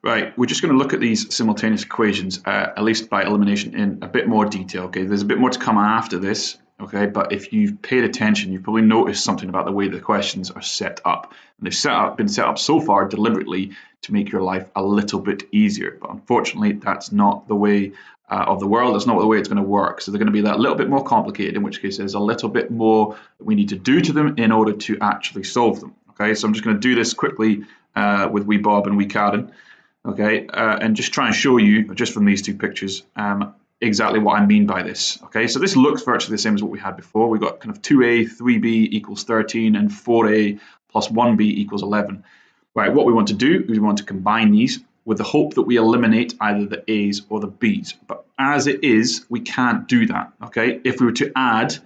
Right, we're just going to look at these simultaneous equations, at least by elimination, in a bit more detail. Okay, there's a bit more to come after this. Okay, but if you've paid attention, you've probably noticed something about the way the questions are set up. And they've been set up so far deliberately to make your life a little bit easier. But unfortunately, that's not the way of the world. That's not the way it's going to work. So they're going to be that little bit more complicated, in which case there's a little bit more that we need to do to them in order to actually solve them. Okay, so I'm just going to do this quickly with wee Bob and wee Karen. Okay, and just try and show you, just from these two pictures, exactly what I mean by this. Okay, so this looks virtually the same as what we had before. We've got kind of 2a, 3b equals 13, and 4a plus 1b equals 11. Right, what we want to do is we want to combine these with the hope that we eliminate either the a's or the b's. But as it is, we can't do that. Okay, if we were to add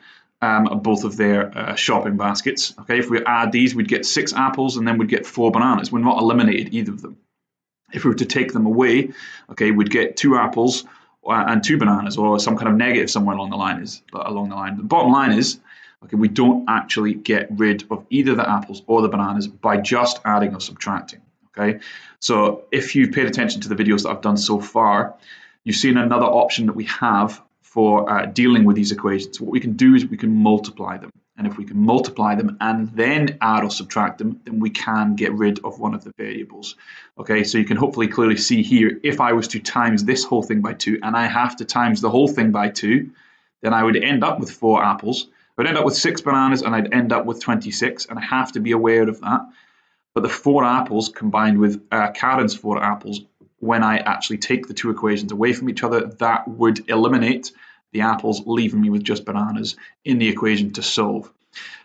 both of their shopping baskets, okay, if we add these, we'd get 6 apples and then we'd get 4 bananas. We're not eliminated either of them. If we were to take them away, okay, we'd get 2 apples and 2 bananas, or some kind of negative somewhere along the line. The bottom line is, okay, we don't actually get rid of either the apples or the bananas by just adding or subtracting. Okay, so if you've paid attention to the videos that I've done so far, you've seen another option that we have for dealing with these equations. What we can do is we can multiply them. And if we can multiply them and then add or subtract them, then we can get rid of one of the variables. Okay, so you can hopefully clearly see here, if I was to times this whole thing by 2 and I have to times the whole thing by 2, then I would end up with 4 apples. I would end up with 6 bananas and I'd end up with 26, and I have to be aware of that. But the 4 apples combined with Karen's 4 apples, when I actually take the two equations away from each other, that would eliminate the apples, leaving me with just bananas in the equation to solve.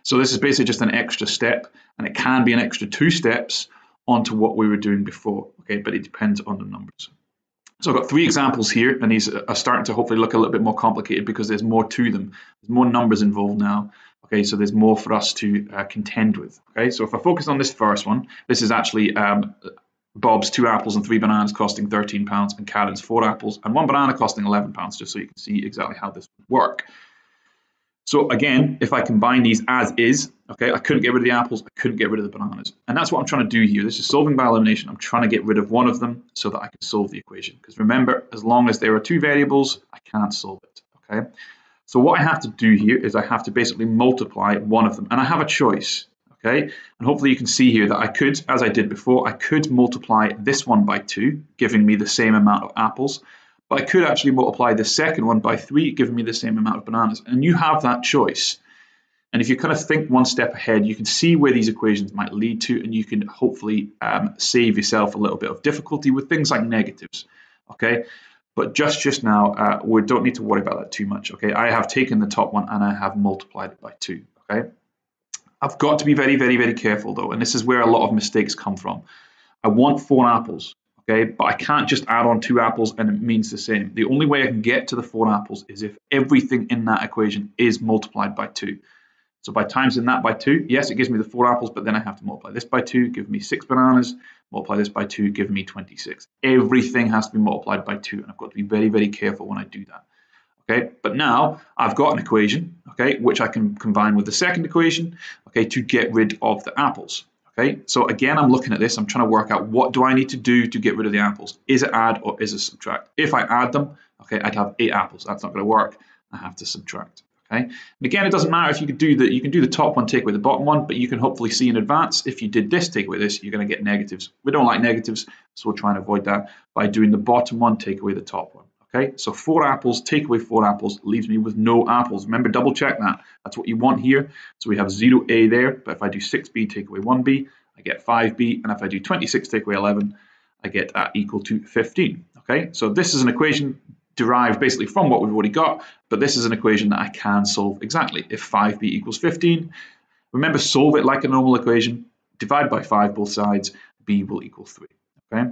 So this is basically just an extra step, and it can be an extra 2 steps onto what we were doing before, okay, but it depends on the numbers. So I've got 3 examples here, and these are starting to hopefully look a little bit more complicated because there's more to them. There's more numbers involved now, okay, so there's more for us to contend with, okay. So if I focus on this first one, this is actually Bob's 2 apples and 3 bananas costing £13, and Karen's 4 apples and 1 banana costing £11, just so you can see exactly how this would work. So again, if I combine these as is, okay, I couldn't get rid of the apples, I couldn't get rid of the bananas. And that's what I'm trying to do here. This is solving by elimination. I'm trying to get rid of one of them so that I can solve the equation. Because remember, as long as there are 2 variables, I can't solve it, okay? So what I have to do here is I have to basically multiply one of them. And I have a choice. Okay, and hopefully you can see here that I could, as I did before, I could multiply this one by 2, giving me the same amount of apples, but I could actually multiply the second one by 3, giving me the same amount of bananas, and you have that choice. And if you kind of think one step ahead, you can see where these equations might lead to, and you can hopefully save yourself a little bit of difficulty with things like negatives, okay? But just now, we don't need to worry about that too much, okay? I have taken the top one and I have multiplied it by 2, okay? I've got to be very, very, very careful though, and this is where a lot of mistakes come from. I want 4 apples, okay, but I can't just add on 2 apples and it means the same. The only way I can get to the 4 apples is if everything in that equation is multiplied by 2. So by timesing that by 2, yes, it gives me the 4 apples, but then I have to multiply this by 2, give me 6 bananas, multiply this by 2, give me 26. Everything has to be multiplied by 2, and I've got to be very, very careful when I do that. Okay, but now I've got an equation, okay, which I can combine with the second equation, okay, to get rid of the apples. Okay, so again, I'm looking at this, I'm trying to work out what do I need to do to get rid of the apples. Is it add or is it subtract? If I add them, okay, I'd have 8 apples. That's not going to work. I have to subtract. Okay, and again, it doesn't matter if you could do that. You can do the top one, take away the bottom one, but you can hopefully see in advance if you did this, take away this, you're going to get negatives. We don't like negatives, so we'll try and avoid that by doing the bottom one, take away the top one. Okay, so 4 apples, take away 4 apples, leaves me with no apples. Remember, double check that. That's what you want here. So we have 0a there, but if I do 6b, take away 1b, I get 5b, and if I do 26, take away 11, I get that equal to 15. Okay, so this is an equation derived basically from what we've already got, but this is an equation that I can solve exactly. If 5b equals 15, remember, solve it like a normal equation, divide by 5 both sides, b will equal 3. Okay.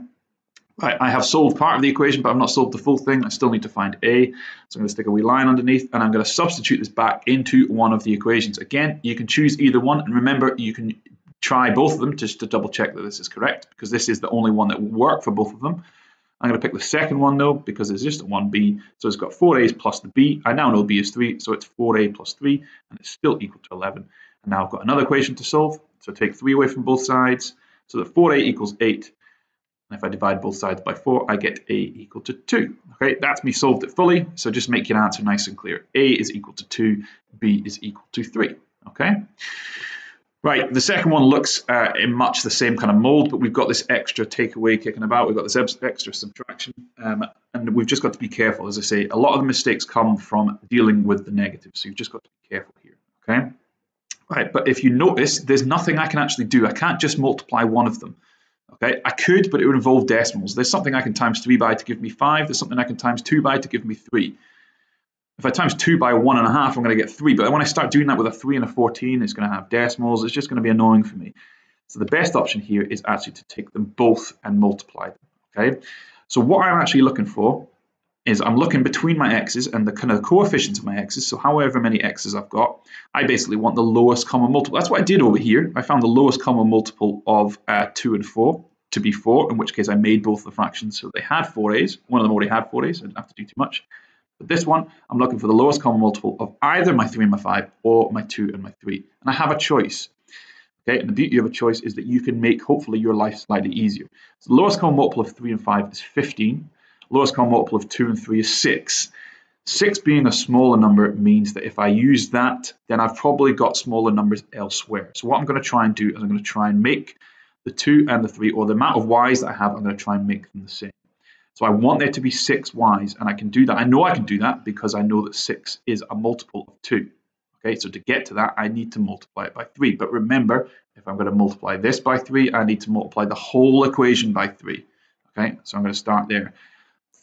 Right, I have solved part of the equation, but I've not solved the full thing. I still need to find a. So I'm going to stick a wee line underneath, and I'm going to substitute this back into one of the equations. Again, you can choose either one, and remember, you can try both of them just to double check that this is correct, because this is the only one that will work for both of them. I'm going to pick the second one though, because it's just a 1b, so it's got 4a's plus the b. I now know b is 3, so it's 4a plus 3, and it's still equal to 11. And now I've got another equation to solve, so take 3 away from both sides, so that 4a equals 8. And if I divide both sides by 4, I get a equal to 2. Okay, that's me solved it fully. So just make your answer nice and clear. A is equal to 2, B is equal to 3. Okay. Right, the second one looks in much the same kind of mold, but we've got this extra takeaway kicking about. We've got this extra subtraction, and we've just got to be careful. As I say, a lot of the mistakes come from dealing with the negatives, so you've just got to be careful here. Okay. Right, but if you notice, there's nothing I can actually do. I can't just multiply one of them. Okay, I could, but it would involve decimals. There's something I can times 3 by to give me 5. There's something I can times 2 by to give me 3. If I times 2 by 1.5, I'm going to get 3. But when I start doing that with a 3 and a 14, it's going to have decimals. It's just going to be annoying for me. So the best option here is actually to take them both and multiply them. Okay, so what I'm actually looking for is I'm looking between my x's and the kind of coefficients of my x's. So however many x's I've got, I basically want the lowest common multiple. That's what I did over here. I found the lowest common multiple of 2 and 4 to be 4, in which case I made both the fractions so they had 4a's. One of them already had 4a's, so I didn't have to do too much. But this one, I'm looking for the lowest common multiple of either my 3 and my 5 or my 2 and my 3. And I have a choice. Okay, and the beauty of a choice is that you can make, hopefully, your life slightly easier. So the lowest common multiple of 3 and 5 is 15. Lowest common multiple of 2 and 3 is 6. 6 being a smaller number means that if I use that, then I've probably got smaller numbers elsewhere. So what I'm going to try and do is I'm going to try and make the 2 and the 3, or the amount of y's that I have, I'm going to try and make them the same. So I want there to be 6 y's, and I can do that. I know I can do that because I know that 6 is a multiple of 2. Okay, so to get to that, I need to multiply it by 3. But remember, if I'm going to multiply this by 3, I need to multiply the whole equation by 3. Okay, so I'm going to start there.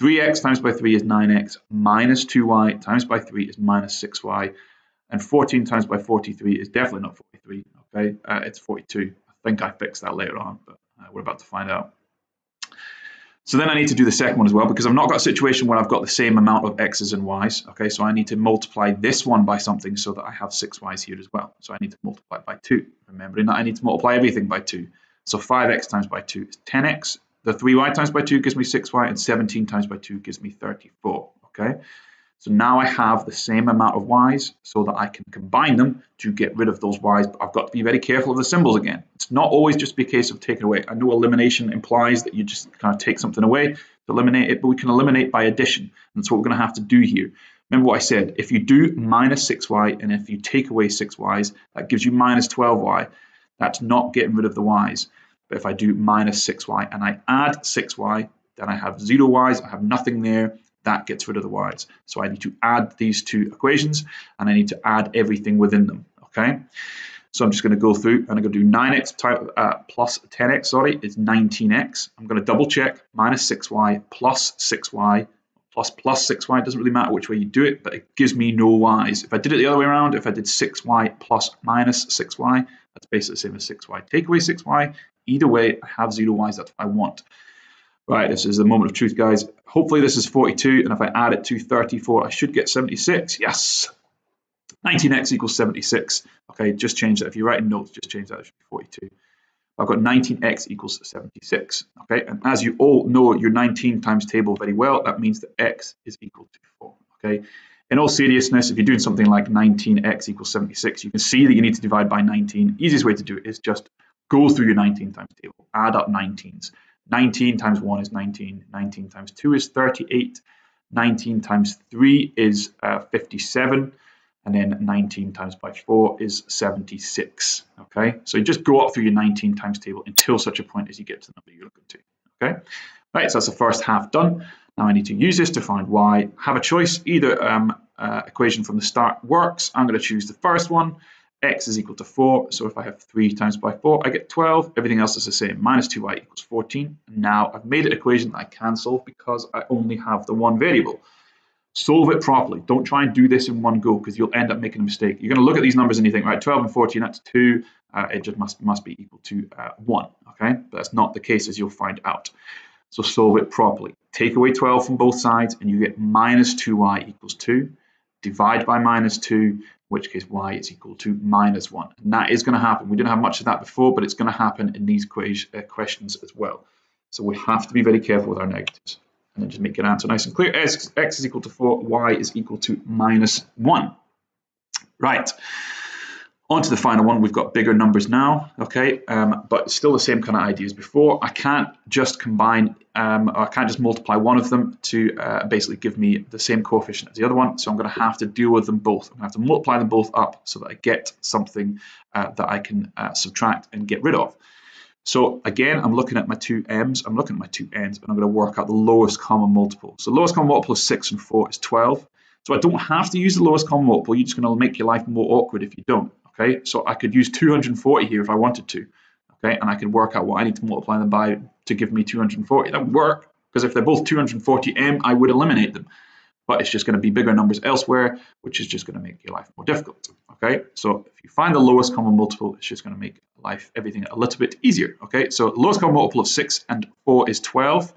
3x times by 3 is 9x, minus 2y times by 3 is minus 6y, and 14 times by 43 is definitely not 43, okay? It's 42. I think I fixed that later on, but we're about to find out. So then I need to do the second one as well, because I've not got a situation where I've got the same amount of x's and y's, okay? So I need to multiply this one by something so that I have 6y's here as well. So I need to multiply it by 2, remembering that I need to multiply everything by 2. So 5x times by 2 is 10x. The 3y times by 2 gives me 6y, and 17 times by 2 gives me 34, okay? So now I have the same amount of y's so that I can combine them to get rid of those y's, but I've got to be very careful of the symbols again. It's not always just be a case of taking away. I know elimination implies that you just kind of take something away to eliminate it, but we can eliminate by addition. And that's what we're going to have to do here. Remember what I said, if you do minus 6y and if you take away 6y's, that gives you minus 12y. That's not getting rid of the y's. But if I do minus 6y and I add 6y, then I have 0 y's, I have nothing there, that gets rid of the y's. So I need to add these two equations and I need to add everything within them, okay? So I'm just going to go through and I'm going to do 9x plus 10x, sorry, is 19x. I'm going to double check minus 6y plus 6y plus 6y, doesn't really matter which way you do it, but it gives me no y's. If I did it the other way around, if I did 6y plus minus 6y, that's basically the same as 6y. Take away 6y, either way, I have 0 y's, that's what I want. Right, this is the moment of truth, guys. Hopefully this is 42, and if I add it to 34, I should get 76. Yes! 19x equals 76. Okay, just change that. If you're writing notes, just change that. It should be 42. I've got 19x equals 76. Okay, and as you all know your 19 times table very well, that means that x is equal to 4. Okay, in all seriousness, if you're doing something like 19x equals 76, you can see that you need to divide by 19. Easiest way to do it is just go through your 19 times table, add up 19s. 19 times 1 is 19, 19 times 2 is 38, 19 times 3 is 57, and then 19 times by 4 is 76, okay? So you just go up through your 19 times table until such a point as you get to the number you're looking to, okay? Right, so that's the first half done. Now I need to use this to find y. Have a choice, either equation from the start works. I'm going to choose the first one. X is equal to 4, so if I have 3 times by 4, I get 12. Everything else is the same. Minus 2y equals 14. Now I've made an equation that I can solve because I only have the one variable. Solve it properly. Don't try and do this in one go because you'll end up making a mistake. You're going to look at these numbers and you think, right, 12 and 14, that's 2. It just must be equal to 1, okay? But that's not the case, as you'll find out. So solve it properly. Take away 12 from both sides and you get minus 2y equals 2. Divide by minus 2, in which case y is equal to minus 1. And that is going to happen. We didn't have much of that before, but it's going to happen in these questions as well. So we have to be very careful with our negatives. And then just make your answer nice and clear. X is equal to 4, y is equal to minus 1. Right. On to the final one, we've got bigger numbers now, okay, but it's still the same kind of idea as before. I can't just combine, or I can't just multiply one of them to basically give me the same coefficient as the other one, so I'm going to have to deal with them both. I'm going to have to multiply them both up so that I get something that I can subtract and get rid of. So again, I'm looking at my two m's, I'm looking at my two n's, and I'm going to work out the lowest common multiple. So the lowest common multiple of 6 and 4 is 12. So I don't have to use the lowest common multiple, you're just going to make your life more awkward if you don't. Okay, so I could use 240 here if I wanted to, okay, and I could work out what I need to multiply them by to give me 240. That would work, because if they're both 240m, I would eliminate them, but it's just going to be bigger numbers elsewhere, which is just going to make your life more difficult. Okay, so if you find the lowest common multiple, it's just going to make life, everything a little bit easier. Okay, so the lowest common multiple of 6 and 4 is 12.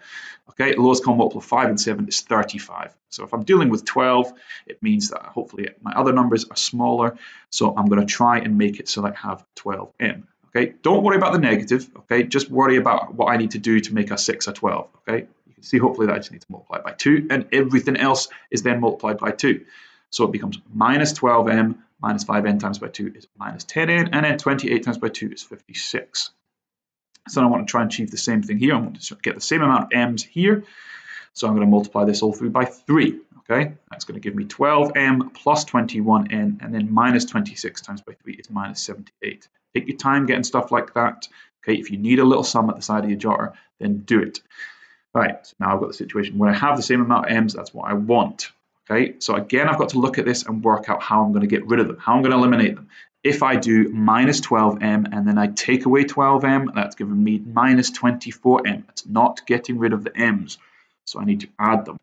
Okay, the lowest common multiple of 5 and 7 is 35. So if I'm dealing with 12, it means that hopefully my other numbers are smaller. So I'm going to try and make it so that I have 12m. Okay, don't worry about the negative. Okay, just worry about what I need to do to make a 6 a 12. Okay, you can see hopefully that I just need to multiply by 2, and everything else is then multiplied by 2. So it becomes minus 12m minus 5n times by 2 is minus 10n, and then 28 times by 2 is 56. So I want to try and achieve the same thing here. I want to get the same amount of m's here. So I'm going to multiply this all through by 3. Okay, that's going to give me 12m plus 21n, and then minus 26 times by 3 is minus 78. Take your time getting stuff like that. Okay, if you need a little sum at the side of your jar, then do it. Right, so now I've got the situation where I have the same amount of m's. That's what I want. Okay, so again, I've got to look at this and work out how I'm going to get rid of them, how I'm going to eliminate them. If I do minus 12m and then I take away 12m, that's giving me minus 24m. It's not getting rid of the m's, so I need to add them.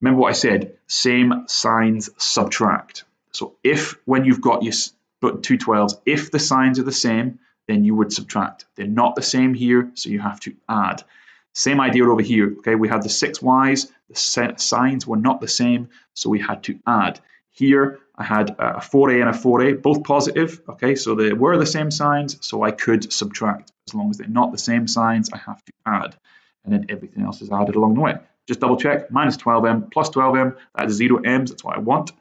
Remember what I said, same signs subtract. So if when you've got your two 12s, if the signs are the same, then you would subtract. They're not the same here, so you have to add. Same idea over here, okay? We had the 6y's, the signs were not the same, so we had to add. Here, I had a 4a and a 4a, both positive, okay? So they were the same signs, so I could subtract. As long as they're not the same signs, I have to add. And then everything else is added along the way. Just double check, minus 12m plus 12m, that is 0 m's, that's what I want.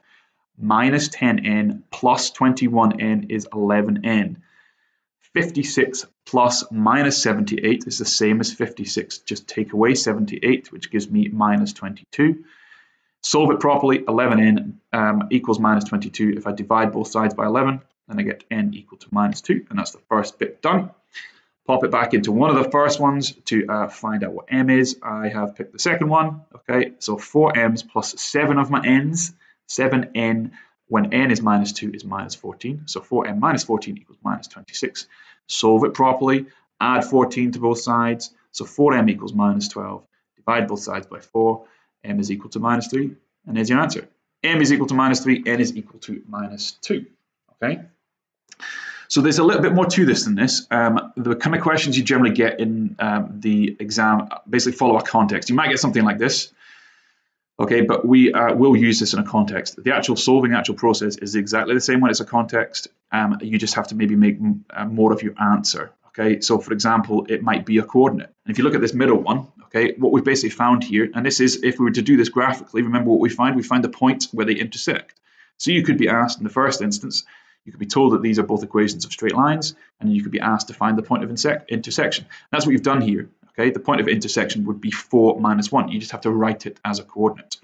Minus 10n plus 21n is 11n. 56 plus minus 78 is the same as 56. Just take away 78, which gives me minus 22. Solve it properly, 11n equals minus 22. If I divide both sides by 11, then I get n equal to minus 2, and that's the first bit done. Pop it back into one of the first ones to find out what m is. I have picked the second one. Okay, so 4m's plus 7 of my n's, 7n, when n is minus 2 is minus 14. So 4m minus 14 equals minus 26. Solve it properly, add 14 to both sides. So 4m equals minus 12. Divide both sides by 4. M is equal to minus 3. And there's your answer. M is equal to minus 3. N is equal to minus 2. Okay. So there's a little bit more to this than this. The kind of questions you generally get in the exam basically follow a context. You might get something like this. Okay, but we will use this in a context. The actual solving, actual process is exactly the same when it's a context. You just have to maybe make more of your answer. Okay, so for example, it might be a coordinate. And if you look at this middle one, okay, what we've basically found here, and this is if we were to do this graphically, remember what we find? We find the points where they intersect. So you could be asked in the first instance, you could be told that these are both equations of straight lines, and you could be asked to find the point of intersection. That's what you've done here. Okay, the point of intersection would be 4 minus 1. You just have to write it as a coordinate.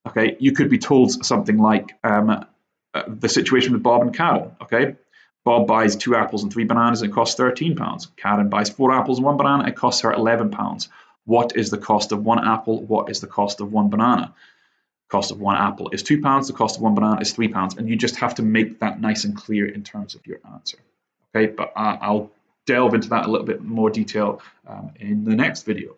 Okay, you could be told something like the situation with Bob and Karen. Okay, Bob buys 2 apples and 3 bananas and it costs £13. Karen buys 4 apples and 1 banana and it costs her £11. What is the cost of 1 apple? What is the cost of 1 banana? Cost of 1 apple is £2. The cost of 1 banana is £3. And you just have to make that nice and clear in terms of your answer. Okay, but I'll delve into that a little bit more detail in the next video.